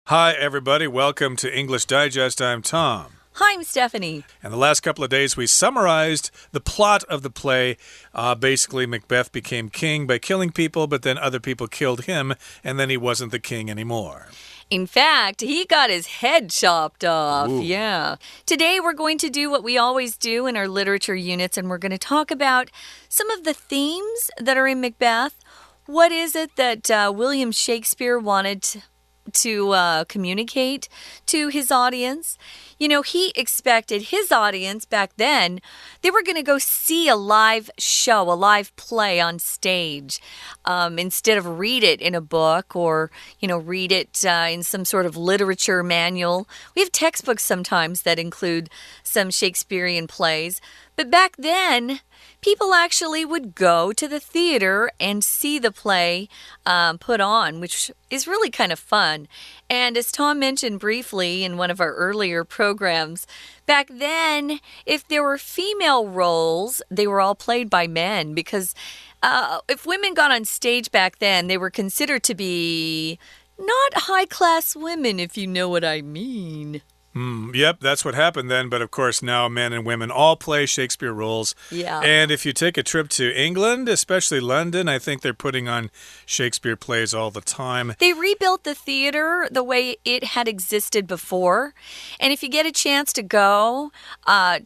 Hi, everybody. Welcome to English Digest. I'm Tom. Hi, I'm Stephanie. And the last couple of days, we summarized the plot of the play. Basically, Macbeth became king by killing people, but then other people killed him, and then he wasn't the king anymore. In fact, he got his head chopped off. Ooh. Yeah. Today, we're going to do what we always do in our literature units, and we're going to talk about some of the themes that are in Macbeth. What is it that William Shakespeare wanted to communicate to his audience? You know, he expected his audience back then, they were going to go see a live show, a live play on stage, instead of read it in a book or, read it in some sort of literature manual. We have textbooks sometimes that include some Shakespearean plays. But back then, people actually would go to the theater and see the play put on, which is really kind of fun. And as Tom mentioned briefly in one of our earlier programs, back then, if there were female roles, they were all played by men because if women got on stage back then, they were considered to be not high-class women, if you know what I mean. Yep, that's what happened then. But of course, now men and women all play Shakespeare roles. Yeah. And if you take a trip to England, especially London, I think they're putting on Shakespeare plays all the time. They rebuilt the theater the way it had existed before. And if you get a chance to go,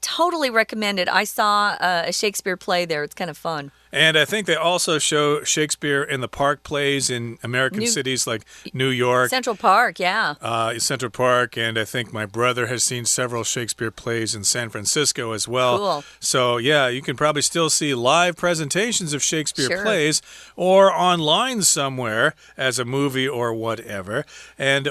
totally recommend it. I saw a Shakespeare play there. It's kind of fun. And I think they also show Shakespeare in the park plays in American cities like New York. Central Park, yeah. Central Park, and I think my brother has seen several Shakespeare plays in San Francisco as well. Cool. So, yeah, you can probably still see live presentations of Shakespeare Sure. plays or online somewhere as a movie or whatever.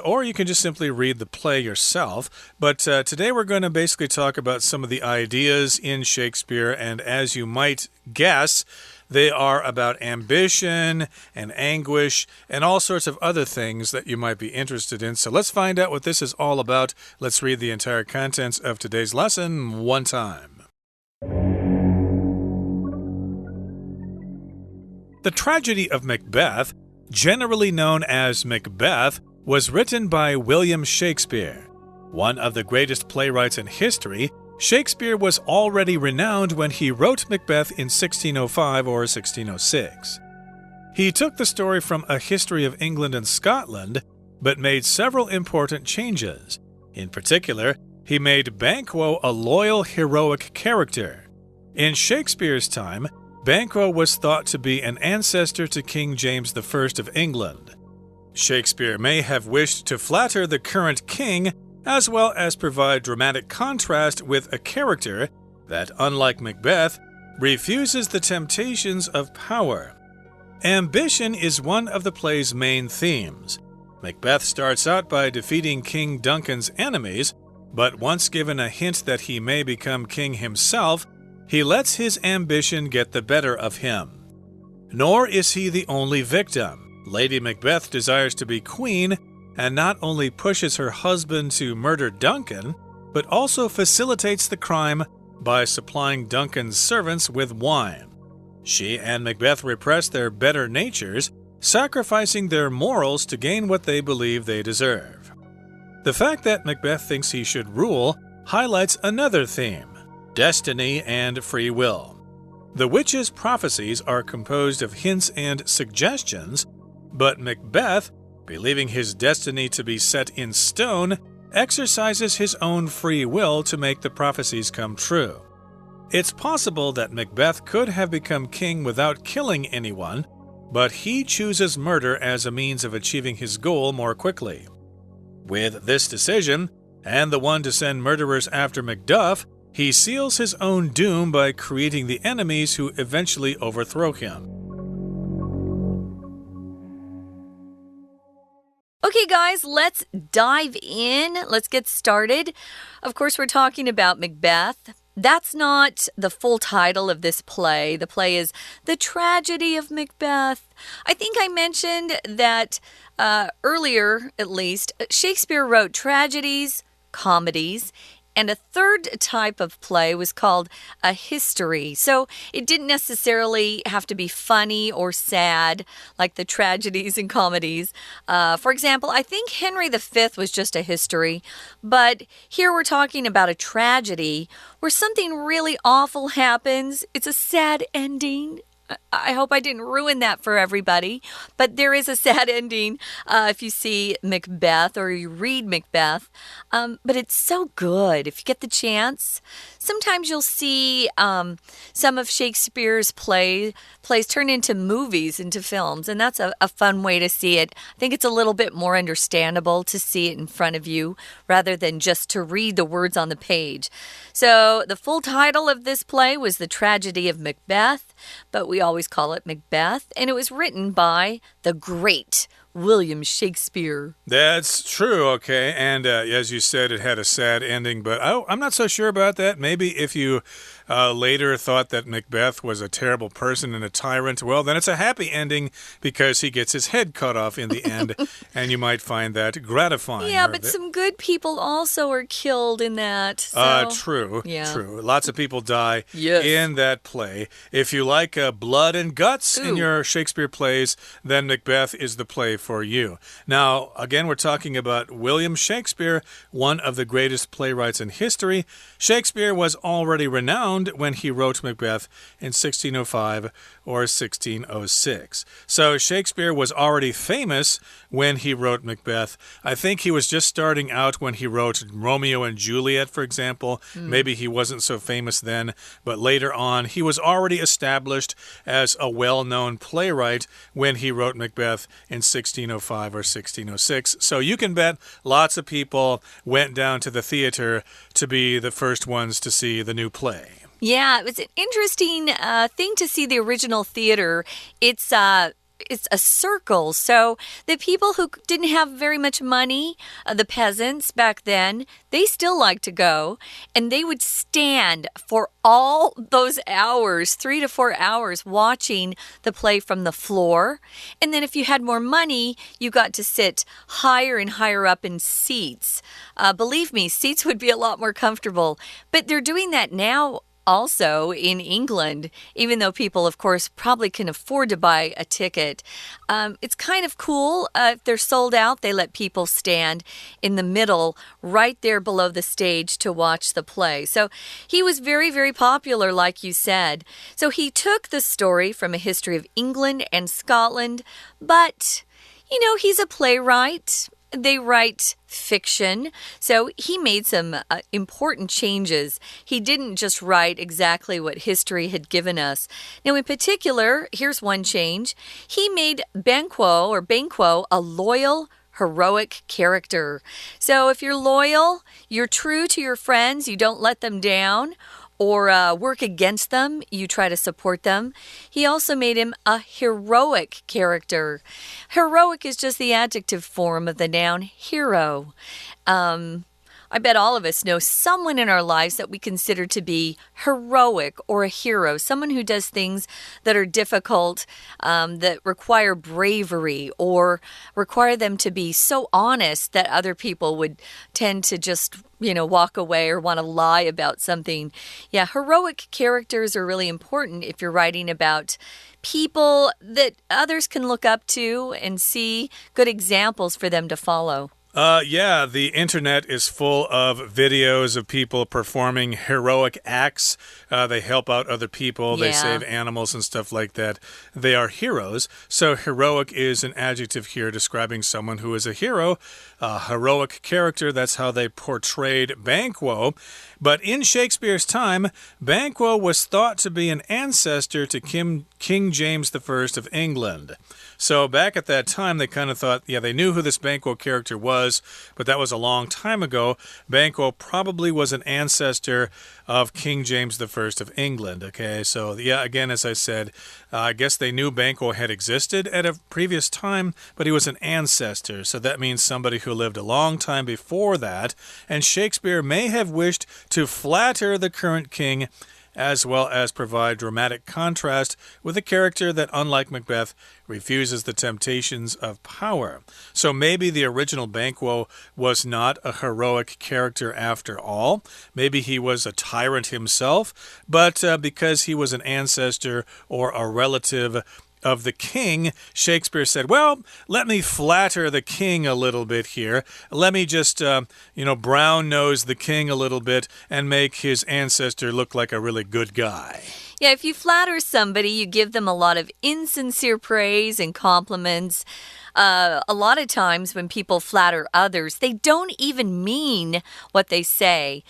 Or you can just simply read the play yourself. But today we're going to basically talk about some of the ideas in Shakespeare, and as you might guess, they are about ambition and anguish and all sorts of other things that you might be interested in. So let's find out what this is all about. Let's read the entire contents of today's lesson one time. The tragedy of Macbeth, generally known as Macbeth, was written by William Shakespeare. One of the greatest playwrights in history, Shakespeare was already renowned when he wrote Macbeth in 1605 or 1606. He took the story from A History of England and Scotland, but made several important changes. In particular, he made Banquo a loyal, heroic character. In Shakespeare's time, Banquo was thought to be an ancestor to King James I of England. Shakespeare may have wished to flatter the current king, as well as provide dramatic contrast with a character that, unlike Macbeth, refuses the temptations of power. Ambition is one of the play's main themes. Macbeth starts out by defeating King Duncan's enemies, but once given a hint that he may become king himself, he lets his ambition get the better of him. Nor is he the only victim. Lady Macbeth desires to be queen, and not only pushes her husband to murder Duncan, but also facilitates the crime by supplying Duncan's servants with wine. She and Macbeth repress their better natures, sacrificing their morals to gain what they believe they deserve. The fact that Macbeth thinks he should rule highlights another theme: destiny and free will. The witch's prophecies are composed of hints and suggestions, but Macbeth, believing his destiny to be set in stone, exercises his own free will to make the prophecies come true. It's possible that Macbeth could have become king without killing anyone, but he chooses murder as a means of achieving his goal more quickly. With this decision, and the one to send murderers after Macduff, he seals his own doom by creating the enemies who eventually overthrow him. Okay, guys, let's dive in. Let's get started. Of course, we're talking about Macbeth. That's not the full title of this play. The play is The Tragedy of Macbeth. I think I mentioned that earlier, at least, Shakespeare wrote tragedies, comedies, And a third type of play was called a history. So it didn't necessarily have to be funny or sad, like the tragedies and comedies. For example, I think Henry V was just a history, but here we're talking about a tragedy where something really awful happens. It's a sad ending. I hope I didn't ruin that for everybody, but there is a sad ending if you see Macbeth or you read Macbeth. But it's so good if you get the chance. Sometimes you'll see some of Shakespeare's plays turn into movies, into films, and that's a fun way to see it. I think it's a little bit more understandable to see it in front of you rather than just to read the words on the page. So the full title of this play was The Tragedy of Macbeth, but we always call it Macbeth, and it was written by the great William Shakespeare. That's true, okay. And as you said, it had a sad ending, but I'm not so sure about that. Maybe if you later thought that Macbeth was a terrible person and a tyrant, well, then it's a happy ending because he gets his head cut off in the end, and you might find that gratifying. Yeah, but some good people also are killed in that. So. True, yeah. True. Lots of people die yes. in that play. If you like blood and guts in your Shakespeare plays, then Macbeth is the play for you. Now, again, we're talking about William Shakespeare, one of the greatest playwrights in history. Shakespeare was already renowned when he wrote Macbeth in 1605 or 1606. So Shakespeare was already famous when he wrote Macbeth. I think he was just starting out when he wrote Romeo and Juliet, for example. Maybe he wasn't so famous then, but later on he was already established as a well-known playwright when he wrote Macbeth in 1605 or 1606. So you can bet lots of people went down to the theater to be the first ones to see the new play. Yeah, it was an interesting thing to see the original theater. It's a circle. So the people who didn't have very much money, the peasants back then, they still liked to go. And they would stand for all those hours, 3 to 4 hours, watching the play from the floor. And then if you had more money, you got to sit higher and higher up in seats. Believe me, seats would be a lot more comfortable. But they're doing that now also in England, even though people, of course, probably can afford to buy a ticket. It's kind of cool. If they're sold out, they let people stand in the middle, right there below the stage to watch the play. So he was very, very popular, like you said. So he took the story from a history of England and Scotland, but, you know, he's a playwright. They write fiction, so he made some important changes. He didn't just write exactly what history had given us. Now, in particular, here's one change. He made Banquo a loyal, heroic character. So if you're loyal, you're true to your friends, you don't let them down, or work against them, you try to support them. He also made him a heroic character. Heroic is just the adjective form of the noun hero. I bet all of us know someone in our lives that we consider to be heroic or a hero, someone who does things that are difficult, that require bravery or require them to be so honest that other people would tend to just, walk away or want to lie about something. Yeah, heroic characters are really important if you're writing about people that others can look up to and see good examples for them to follow. Yeah, the internet is full of videos of people performing heroic acts. They help out other people. They save animals and stuff like that. They are heroes. So heroic is an adjective here describing someone who is a hero. A heroic character, that's how they portrayed Banquo. But in Shakespeare's time, Banquo was thought to be an ancestor to King James I of England. So back at that time, they kind of thought, they knew who this Banquo character was, but that was a long time ago. Banquo probably was an ancestor of King James I of England. Okay, so again, as I said, I guess they knew Banquo had existed at a previous time, but he was an ancestor. So that means somebody who lived a long time before that. And Shakespeare may have wished to flatter the current king as well as provide dramatic contrast with a character that, unlike Macbeth, refuses the temptations of power. So maybe the original Banquo was not a heroic character after all. Maybe he was a tyrant himself, but because he was an ancestor or a relative of the king, Shakespeare said, well, let me flatter the king a little bit here. Let me just, brown nose the king a little bit and make his ancestor look like a really good guy. Yeah, if you flatter somebody, you give them a lot of insincere praise and compliments. A lot of times when people flatter others, they don't even mean what they say.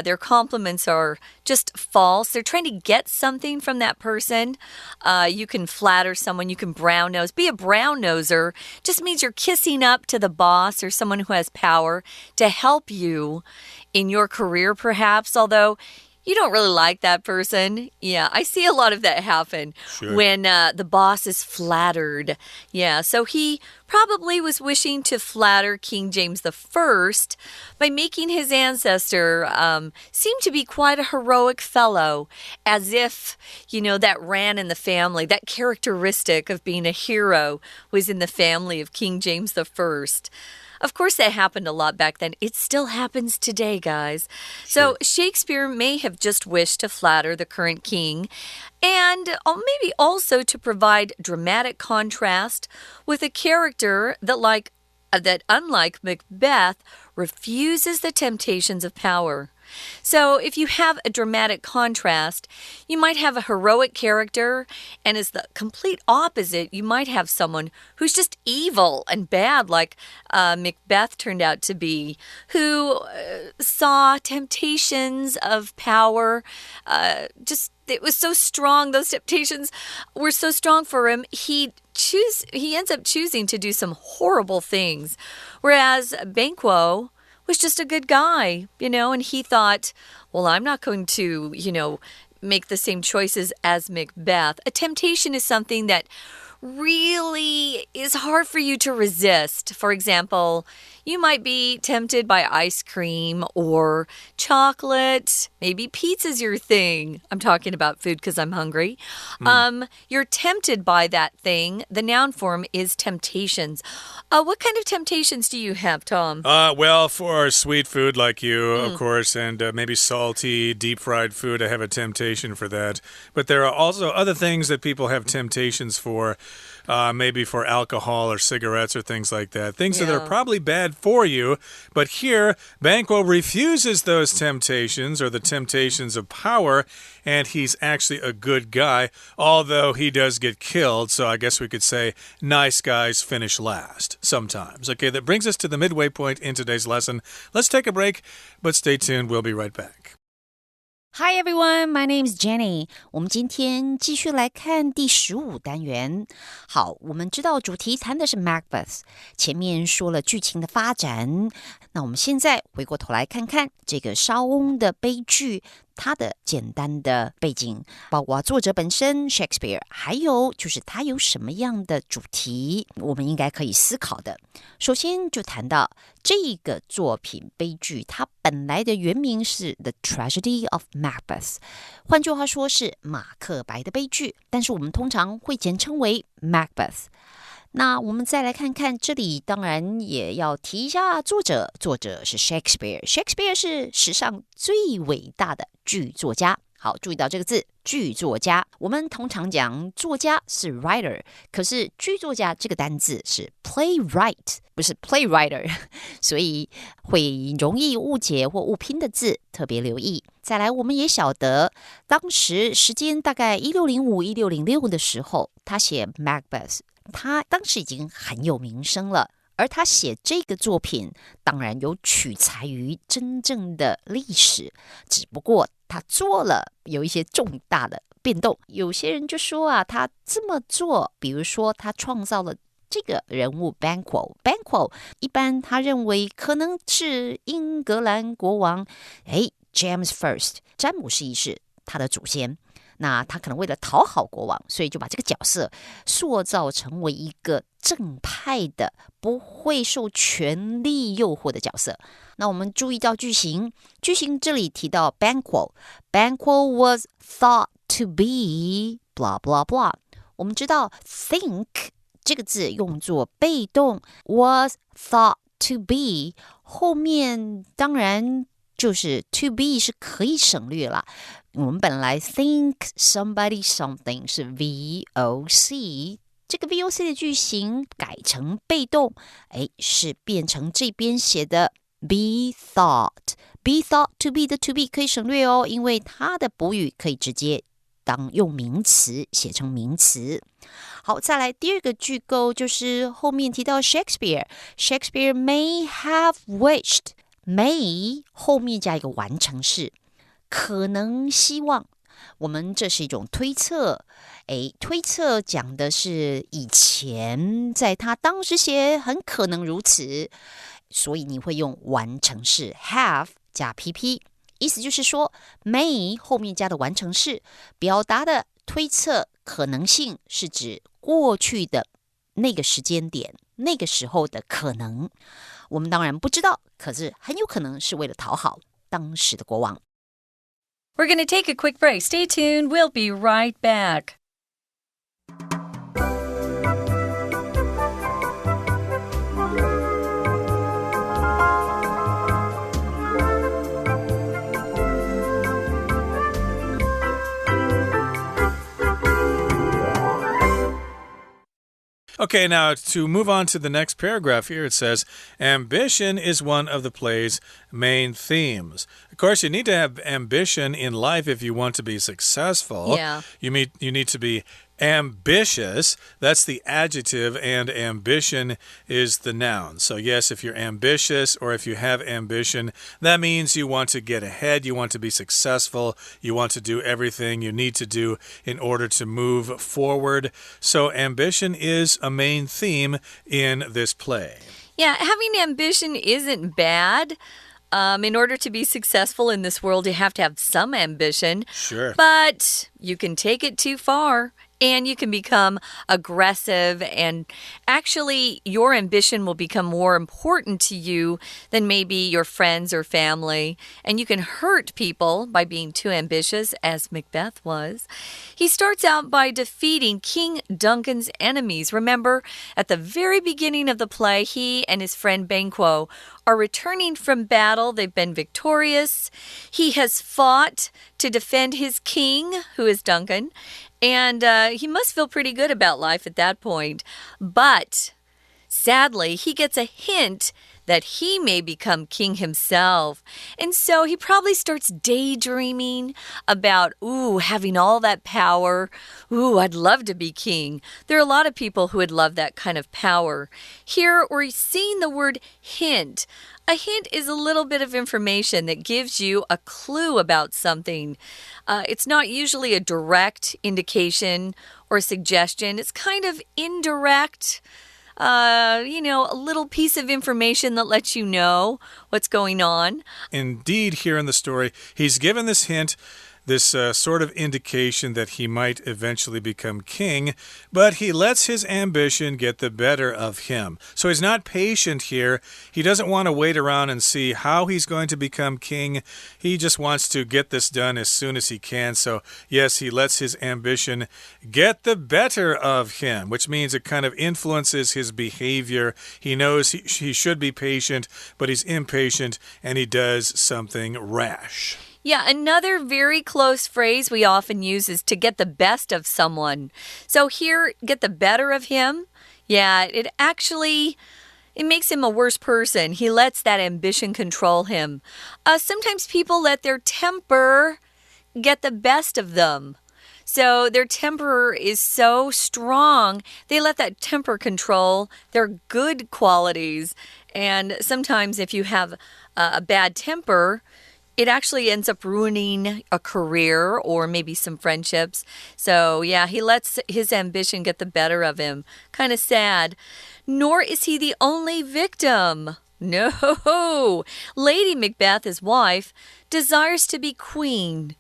Their compliments are just false. They're trying to get something from that person. You can flatter someone. You can brown nose. Be a brown noser just means you're kissing up to the boss or someone who has power to help you in your career, perhaps, although you don't really like that person. Yeah, I see a lot of that happen when the boss is flattered. Yeah, so he probably was wishing to flatter King James I by making his ancestor seem to be quite a heroic fellow, as if, that ran in the family, that characteristic of being a hero was in the family of King James I. Of course, that happened a lot back then. It still happens today, guys. So Shakespeare may have just wished to flatter the current king and maybe also to provide dramatic contrast with a character that unlike Macbeth, refuses the temptations of power. So if you have a dramatic contrast, you might have a heroic character, and as the complete opposite, you might have someone who's just evil and bad, like Macbeth turned out to be, who saw temptations of power. It was so strong. Those temptations were so strong for him. He ends up choosing to do some horrible things, whereas Banquo was just a good guy, and he thought, well, I'm not going to, make the same choices as Macbeth. A temptation is something that really is hard for you to resist. For example, you might be tempted by ice cream or chocolate. Maybe pizza's your thing. I'm talking about food because I'm hungry. You're tempted by that thing. The noun form is temptations. What kind of temptations do you have, Tom? Well, for sweet food like you, of course, and maybe salty, deep-fried food, I have a temptation for that. But there are also other things that people have temptations for. Maybe for alcohol or cigarettes or things like that. Things that are probably bad for you. But here, Banquo refuses those temptations or the temptations of power, and he's actually a good guy, although he does get killed. So I guess we could say nice guys finish last sometimes. Okay, that brings us to the midway point in today's lesson. Let's take a break, but stay tuned. We'll be right back. Hi everyone, my name is Jenny. 我们今天继续来看第15单元。好，我们知道主题谈的是 Macbeth， 前面说了剧情的发展。那我们现在回过头来看看这个莎翁的悲剧，它的简单的背景，包括作者本身 Shakespeare， 还有就是它有什么样的主题，我们应该可以思考的。首先就谈到这个作品悲剧，它本来的原名是 The Tragedy of Macbeth， 换句话说是马克白的悲剧，但是我们通常会简称为 Macbeth。那我们再来看看这里，当然也要提一下作者是 Shakespeare 是史上最伟大的剧作家。好，注意到这个字，剧作家。我们通常讲作家是 writer， 可是剧作家这个单字是 playwright， 不是 playwright， 所以会容易误解或误拼的字，特别留意。再来，我们也晓得，当时时间大概1605、1606的时候，他写 Macbeth。他当时已经很有名声了，而他写这个作品当然有取材于真正的历史，只不过他做了有一些重大的变动。有些人就说他这么做，比如说他创造了这个人物 Banquo， 一般他认为可能是英格兰国王James I 詹姆士一世他的祖先。那他可能为了讨好国王，所以就把这个角色塑造成为一个正派的，不会受权力诱惑的角色。那我们注意到句型这里提到 Banquo was thought to be blah blah blah。 我们知道 think 这个字用作被动， was thought to be 后面当然就是 to be 是可以省略了。我们本来 think somebody something 是 VOC， 这个 VOC 的句型改成被动，是变成这边写的 be thought to be 的 to be 可以省略哦，因为它的补语可以直接当用名词写成名词。好，再来第二个句构就是后面提到 Shakespeare may have wished， may 后面加一个完成式，可能希望，我们这是一种推测，推测讲的是以前在他当时写很可能如此，所以你会用完成式 have 加 PP， 意思就是说 may 后面加的完成式表达的推测可能性是指过去的那个时间点，那个时候的可能。我们当然不知道，可是很有可能是为了讨好当时的国王。We're going to take a quick break. Stay tuned. We'll be right back. Okay, now to move on to the next paragraph here, it says, ambition is one of the play's main themes. Of course, you need to have ambition in life if you want to be successful. Yeah. You need to be ambitious. That's the adjective, and ambition is the noun. So yes, if you're ambitious or if you have ambition, that means you want to get ahead, you want to be successful, you want to do everything you need to do in order to move forward. So ambition is a main theme in this play. Yeah, having ambition isn't bad. In order to be successful in this world, you have to have some ambition. Sure. But you can take it too far. And you can become aggressive, and actually your ambition will become more important to you than maybe your friends or family. And you can hurt people by being too ambitious, as Macbeth was. He starts out by defeating King Duncan's enemies. Remember, at the very beginning of the play, he and his friend Banquo are returning from battle. They've been victorious. He has fought to defend his king, who is Duncan. And he must feel pretty good about life at that point. But sadly, he gets a hint that he may become king himself. And so he probably starts daydreaming about, having all that power. I'd love to be king. There are a lot of people who would love that kind of power. Here, we're seeing the word hint. A hint is a little bit of information that gives you a clue about something. It's not usually a direct indication or suggestion. It's kind of indirect. A little piece of information that lets you know what's going on. Indeed, here in the story, he's given this hint, this sort of indication that he might eventually become king, but he lets his ambition get the better of him. So he's not patient here. He doesn't want to wait around and see how he's going to become king. He just wants to get this done as soon as he can. So yes, he lets his ambition get the better of him, which means it kind of influences his behavior. He knows he should be patient, but he's impatient, and he does something rash. Yeah, another very close phrase we often use is to get the best of someone. So here, get the better of him. Yeah, it makes him a worse person. He lets that ambition control him. Sometimes people let their temper get the best of them. So their temper is so strong, they let that temper control their good qualities. And sometimes if you have a bad temper, it actually ends up ruining a career or maybe some friendships. So, yeah, he lets his ambition get the better of him. Kind of sad. Nor is he the only victim. No. Lady Macbeth, his wife, desires to be queen.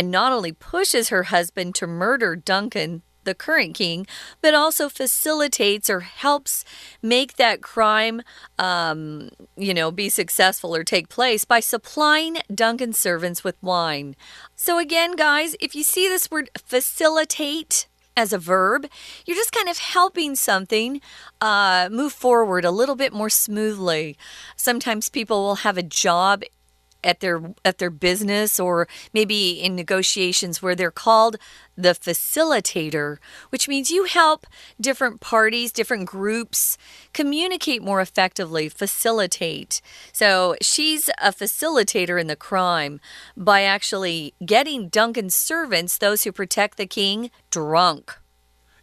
and not only pushes her husband to murder Duncan, the current king, but also facilitates or helps make that crime, be successful or take place by supplying Duncan's servants with wine. So again, guys, if you see this word facilitate as a verb, you're just kind of helping something move forward a little bit more smoothly. Sometimes people will have a job at their business or maybe in negotiations where they're called the facilitator, which means you help different parties, different groups communicate more effectively, facilitate. So she's a facilitator in the crime by actually getting Duncan's servants, those who protect the king, drunk.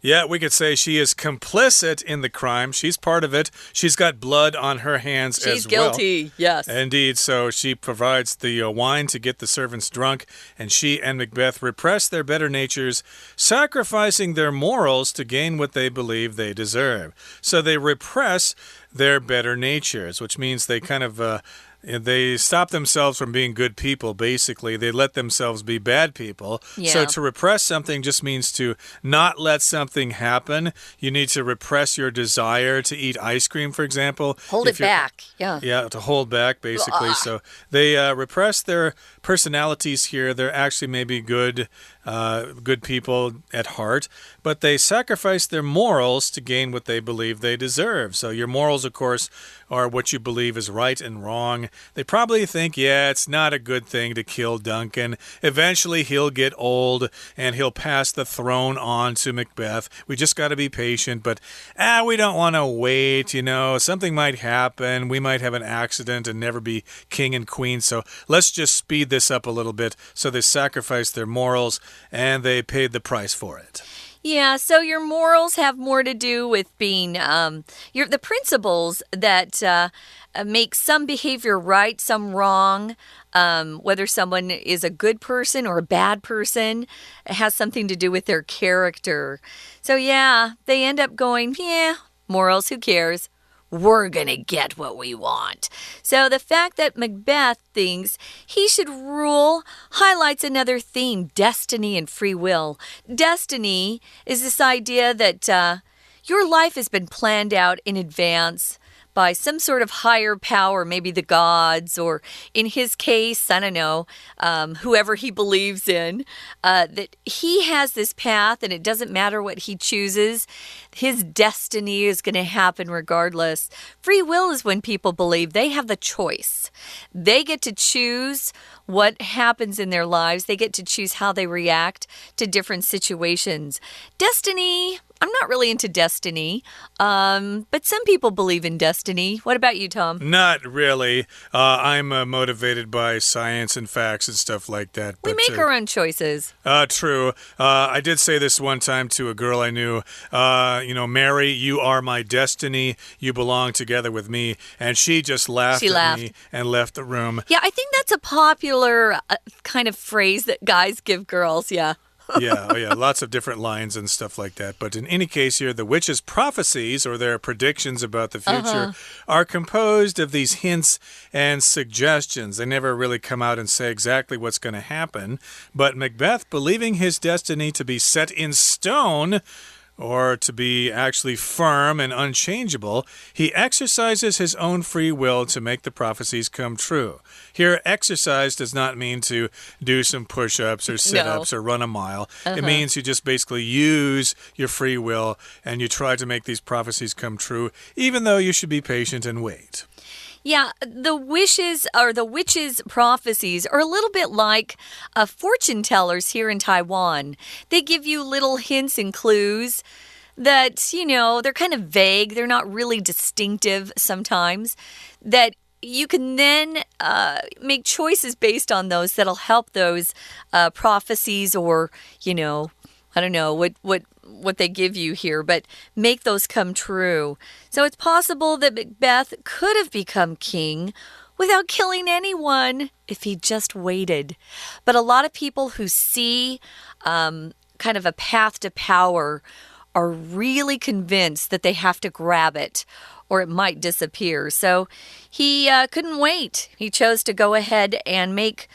Yeah, we could say she is complicit in the crime. She's part of it. She's got blood on her hands as well. She's guilty, yes. Indeed. So she provides the wine to get the servants drunk, and she and Macbeth repress their better natures, sacrificing their morals to gain what they believe they deserve. So they repress their better natures, which means they kind of they stop themselves from being good people, basically. They let themselves be bad people. Yeah. So to repress something just means to not let something happen. You need to repress your desire to eat ice cream, for example. Hold it back, yeah. Yeah, to hold back, basically. So they repress their personalities here. They're actually maybe good people at heart, but they sacrifice their morals to gain what they believe they deserve. So your morals, of course, are what you believe is right and wrong. They probably think, yeah, it's not a good thing to kill Duncan. Eventually, he'll get old and he'll pass the throne on to Macbeth. We just got to be patient, but we don't want to wait, Something might happen. We might have an accident and never be king and queen, so let's just speed this up a little bit. So they sacrificed their morals and they paid the price for it. Yeah, so your morals have more to do with being the principles that make some behavior right, some wrong. Whether someone is a good person or a bad person, it has something to do with their character. So yeah, they end up going, morals, who cares? We're gonna get what we want. So the fact that Macbeth thinks he should rule highlights another theme, destiny and free will. Destiny is this idea that your life has been planned out in advance by some sort of higher power, maybe the gods, or in his case, I don't know, whoever he believes in, that he has this path and it doesn't matter what he chooses. His destiny is going to happen regardless. Free will is when people believe they have the choice. They get to choose what happens in their lives. They get to choose how they react to different situations. Destiny, I'm not really into destiny, but some people believe in destiny. What about you, Tom? Not really. I'm motivated by science and facts and stuff like that. We make our own choices. True. I did say this one time to a girl I knew, Mary, you are my destiny. You belong together with me. And she just laughed at me and left the room. Yeah, I think that's a popular kind of phrase that guys give girls, yeah. Yeah, lots of different lines and stuff like that. But in any case here, the witches' prophecies, or their predictions about the future, are composed of these hints and suggestions. They never really come out and say exactly what's going to happen. But Macbeth, believing his destiny to be set in stone, or to be actually firm and unchangeable, he exercises his own free will to make the prophecies come true. Here, exercise does not mean to do some push-ups or sit-ups or run a mile. It means you just basically use your free will and you try to make these prophecies come true, even though you should be patient and wait. Yeah, the witches' prophecies are a little bit like fortune tellers here in Taiwan. They give you little hints and clues that, they're kind of vague. They're not really distinctive sometimes. That you can then make choices based on those that'll help those prophecies or, I don't know what they give you here, but make those come true. So it's possible that Macbeth could have become king without killing anyone if he just waited. But a lot of people who see kind of a path to power are really convinced that they have to grab it or it might disappear. So he couldn't wait. He chose to go ahead and make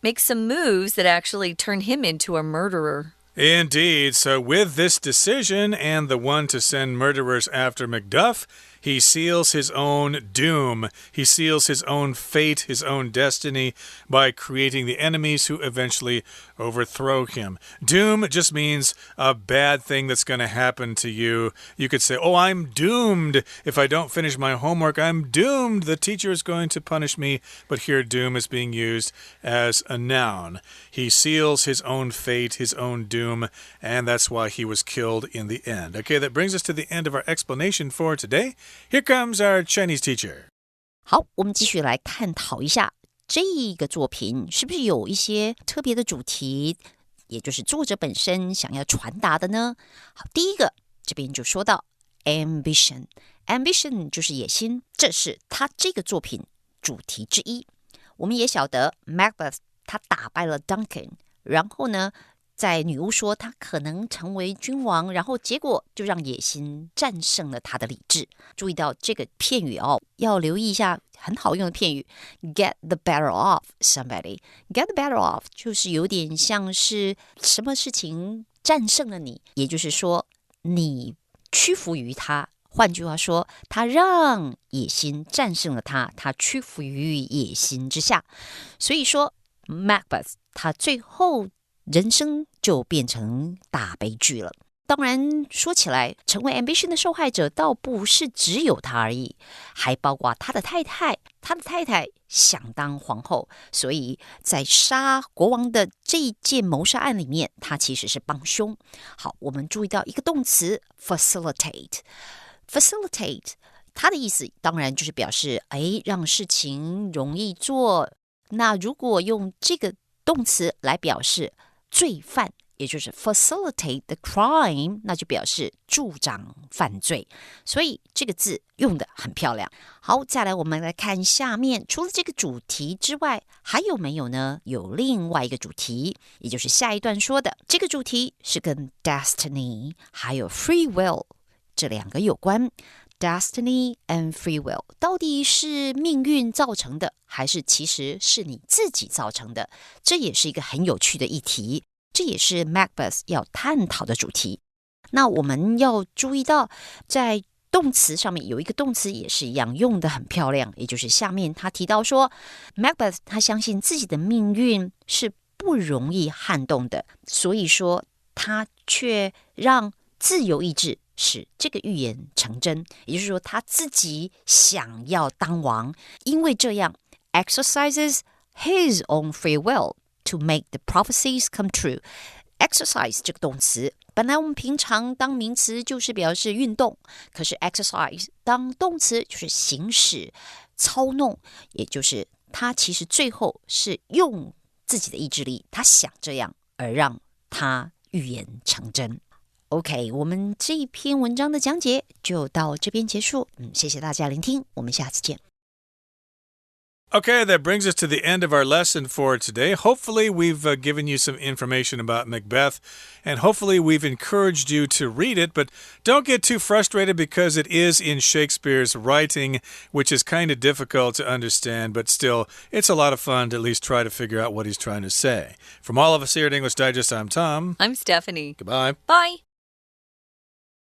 make some moves that actually turn him into a murderer. Indeed. So with this decision and the one to send murderers after Macduff, he seals his own doom. He seals his own fate, his own destiny by creating the enemies who eventually overthrow him. Doom just means a bad thing that's going to happen to you. You could say, oh, I'm doomed. If I don't finish my homework, I'm doomed. The teacher is going to punish me. But here, doom is being used as a noun. He seals his own fate, his own doom, and that's why he was killed in the end. Okay, that brings us to the end of our explanation for today.Here comes our Chinese teacher. 好，我们继续来探讨一下这个作品是不是有一些特别的主题，也就是作者本身想要传达的呢？好，第一个这边就说到 ambition 就是野心，这是他这个作品主题之一。我们也晓得 Macbeth 他打败了 Duncan， 然后呢在女巫说他可能成为君王，然后结果就让野心战胜了他的理智。注意到这个片语哦，要留意一下很好用的片语 get the better of somebody。 get the better of 就是有点像是什么事情战胜了你，也就是说你屈服于他，换句话说他让野心战胜了他，他屈服于野心之下。所以说 Macbeth 他最后人生就变成大悲剧了。当然说起来，成为 ambition 的受害者倒不是只有他而已，还包括他的太太。他的太太想当皇后，所以在杀国王的这一件谋杀案里面，他其实是帮凶。好，我们注意到一个动词 facilitate 它的意思当然就是表示让事情容易做。那如果用这个动词来表示罪犯，也就是 facilitate the crime， 那就表示助长犯罪，所以这个字用得很漂亮。好，再来我们来看下面，除了这个主题之外，还有没有呢？有另外一个主题，也就是下一段说的，这个主题是跟 destiny 还有 free will 这两个有关。Destiny and free will 到底是命运造成的，还是其实是你自己造成的？这也是一个很有趣的议题，这也是 Macbeth 要探讨的主题。那我们要注意到，在动词上面有一个动词也是一样用得很漂亮，也就是下面他提到说 Macbeth 他相信自己的命运是不容易撼动的，所以说他却让自由意志使这个预言成真，也就是说他自己想要当王，因为这样 exercises his own free will to make the prophecies come true。 exercise 这个动词本来我们平常当名词就是表示运动，可是 exercise 当动词就是行使操弄，也就是他其实最后是用自己的意志力，他想这样而让他预言成真。OK， 我们这一篇文章的讲解就到这边结束。谢谢大家聆听，我们下次见。Okay, that brings us to the end of our lesson for today. Hopefully, we've given you some information about Macbeth, and hopefully, we've encouraged you to read it, but don't get too frustrated because it is in Shakespeare's writing, which is kind of difficult to understand, but still, it's a lot of fun to at least try to figure out what he's trying to say. From all of us here at English Digest, I'm Tom. I'm Stephanie. Goodbye. Bye.